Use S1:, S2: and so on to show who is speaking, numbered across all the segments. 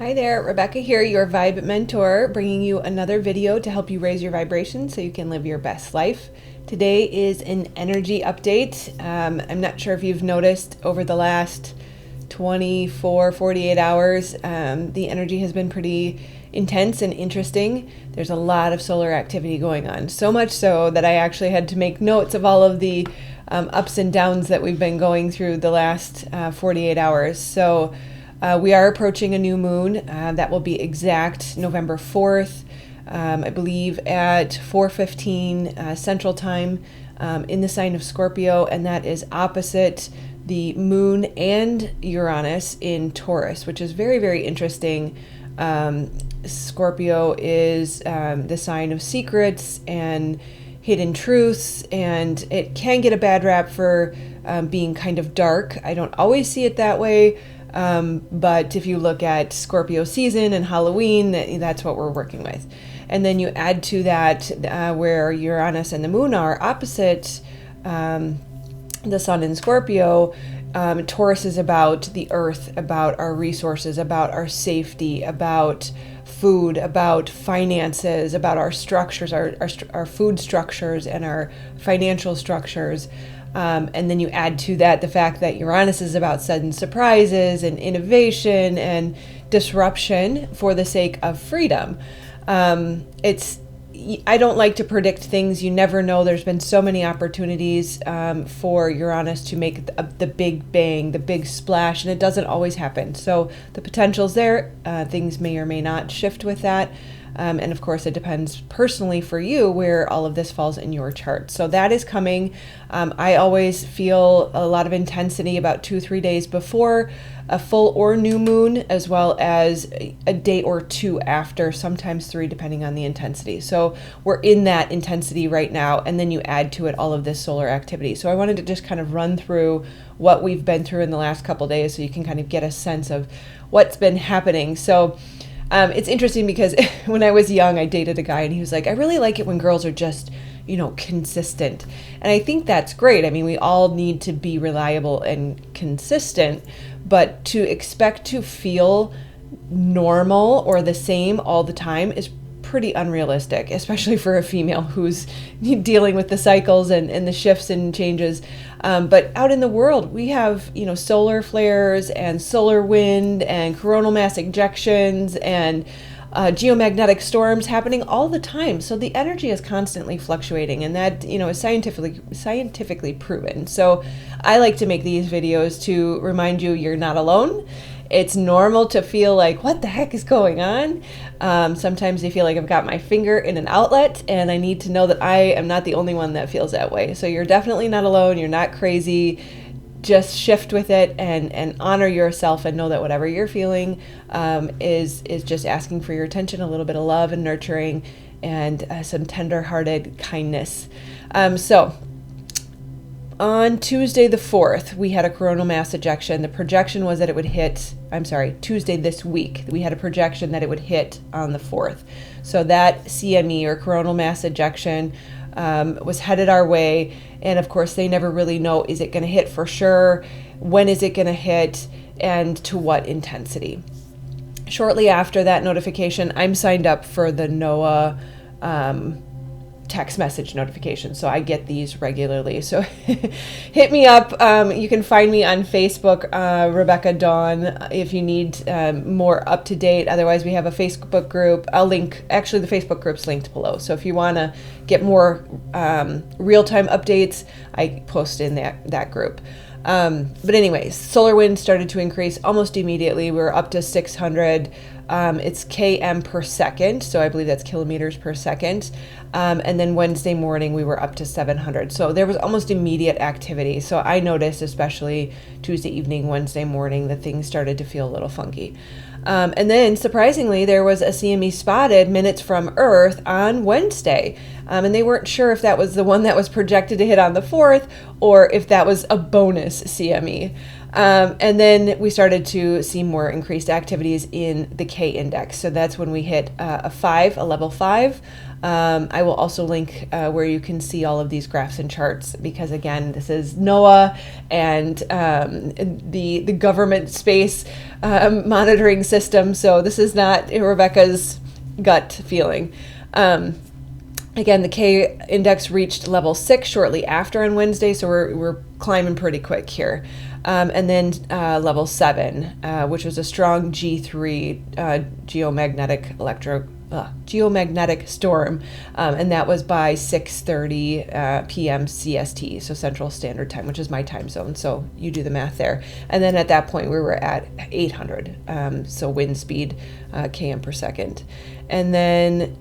S1: Hi there, Rebecca here, your Vibe Mentor, bringing you another video to help you raise your vibration so you can live your best life. Today is an energy update. I'm not sure if you've noticed over the last 48 hours, the energy has been pretty intense and interesting. There's a lot of solar activity going on, so much so that I actually had to make notes of all of the ups and downs that we've been going through the last 48 hours. So we are approaching a new moon. That will be exact November 4th, I believe at 4:15 Central Time in the sign of Scorpio, and that is opposite the moon and Uranus in Taurus, which is very, very interesting. Scorpio is the sign of secrets and hidden truths, and it can get a bad rap for being kind of dark. I don't always see it that way. But if you look at Scorpio season and Halloween, that's what we're working with. And then you add to that where Uranus and the moon are opposite the sun in Scorpio. Taurus is about the earth, about our resources, about our safety, about food, about finances, about our structures, our food structures and our financial structures. And then you add to that the fact that Uranus is about sudden surprises and innovation and disruption for the sake of freedom. I don't like to predict things. You never know. There's been so many opportunities for Uranus to make the big bang, the big splash, and it doesn't always happen. So the potential's there. Things may or may not shift with that. And of course, it depends personally for you where all of this falls in your chart. So that is coming. I always feel a lot of intensity about 2-3 days before a full or new moon, as well as a day or two after, sometimes 3, depending on the intensity. So we're in that intensity right now. And then you add to it all of this solar activity. So I wanted to just kind of run through what we've been through in the last couple of days so you can kind of get a sense of what's been happening. So it's interesting because when I was young, I dated a guy and he was like, I really like it when girls are just, consistent. And I think that's great. I mean, we all need to be reliable and consistent, but to expect to feel normal or the same all the time is pretty unrealistic, especially for a female who's dealing with the cycles and the shifts and changes. But out in the world, we have, solar flares and solar wind and coronal mass ejections and geomagnetic storms happening all the time. So the energy is constantly fluctuating, and that, is scientifically proven. So I like to make these videos to remind you you're not alone. It's normal to feel like, what the heck is going on? Sometimes I feel like I've got my finger in an outlet, and I need to know that I am not the only one that feels that way. So you're definitely not alone. You're not crazy. Just shift with it and honor yourself and know that whatever you're feeling is just asking for your attention, a little bit of love and nurturing, and some tender-hearted kindness. So on Tuesday the 4th, we had a coronal mass ejection. The projection was that it would hit, Tuesday this week, we had a projection that it would hit on the 4th. So that CME, or coronal mass ejection, was headed our way. And of course, they never really know, is it going to hit for sure? When is it going to hit? And to what intensity? Shortly after that notification, I'm signed up for the NOAA text message notification, so I get these regularly. So hit me up. You can find me on Facebook, Rebecca Dawn, if you need more up to date. Otherwise, we have a Facebook group. I'll link, actually the Facebook group's linked below. So if you want to get more real-time updates, I post in that group. But anyways, solar wind started to increase almost immediately. We were up to 600. It's km per second, so I believe that's kilometers per second. And then Wednesday morning, we were up to 700. So there was almost immediate activity. So I noticed, especially Tuesday evening, Wednesday morning, that things started to feel a little funky. And then, surprisingly, there was a CME spotted minutes from Earth on Wednesday. And they weren't sure if that was the one that was projected to hit on the 4th or if that was a bonus CME. And then we started to see more increased activities in the K index. So that's when we hit a level 5. I will also link where you can see all of these graphs and charts, because again, this is NOAA and the government space monitoring system. So this is not Rebecca's gut feeling. Again, the K index reached level 6 shortly after on Wednesday, so we're climbing pretty quick here. And then level 7, which was a strong G3 geomagnetic storm, and that was by 6:30 p.m. CST, so Central Standard Time, which is my time zone. So you do the math there. And then at that point, we were at 800, so wind speed km per second. And then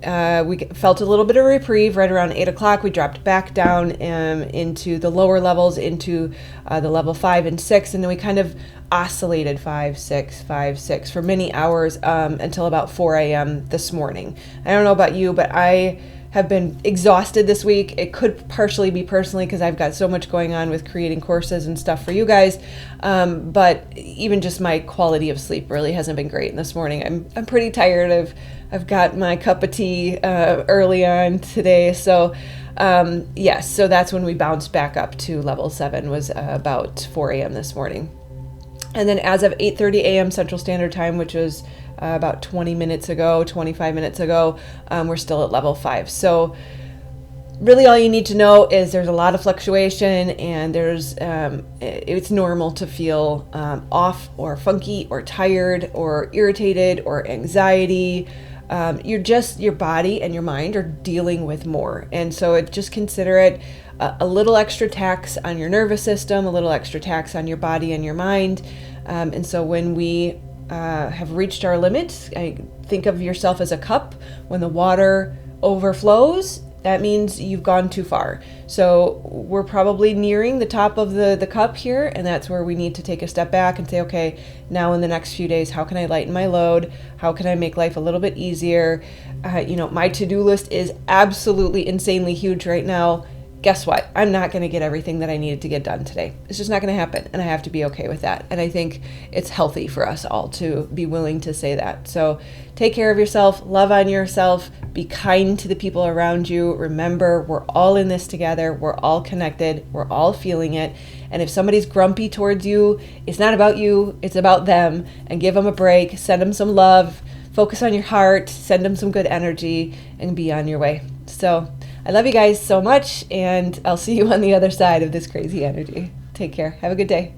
S1: we felt a little bit of reprieve right around 8 o'clock. We dropped back down into the lower levels, into the level 5 and 6, and then we kind of oscillated 5, 6, 5, 6 for many hours until about 4 a.m. this morning. I don't know about you, but I have been exhausted this week. It could partially be personally because I've got so much going on with creating courses and stuff for you guys. But even just my quality of sleep really hasn't been great. And this morning I'm pretty tired. I've got my cup of tea early on today. So yes, so that's when we bounced back up to level 7, was about 4 a.m. this morning. And then as of 8:30 a.m. Central Standard Time, which was about 25 minutes ago, we're still at level 5. So really all you need to know is there's a lot of fluctuation, and it's normal to feel off or funky or tired or irritated or anxiety. Your body and your mind are dealing with more. And so just consider it a little extra tax on your nervous system, a little extra tax on your body and your mind. And so when we have reached our limits, think of yourself as a cup. When the water overflows, that means you've gone too far. So we're probably nearing the top of the cup here, and that's where we need to take a step back and say, okay, now in the next few days, how can I lighten my load? How can I make life a little bit easier? My to-do list is absolutely insanely huge right now. Guess what? I'm not going to get everything that I needed to get done today. It's just not going to happen, and I have to be okay with that. And I think it's healthy for us all to be willing to say that. So take care of yourself, love on yourself, be kind to the people around you. Remember, we're all in this together. We're all connected. We're all feeling it. And if somebody's grumpy towards you, it's not about you, it's about them. And give them a break, send them some love, focus on your heart, send them some good energy, and be on your way. So I love you guys so much, and I'll see you on the other side of this crazy energy. Take care. Have a good day.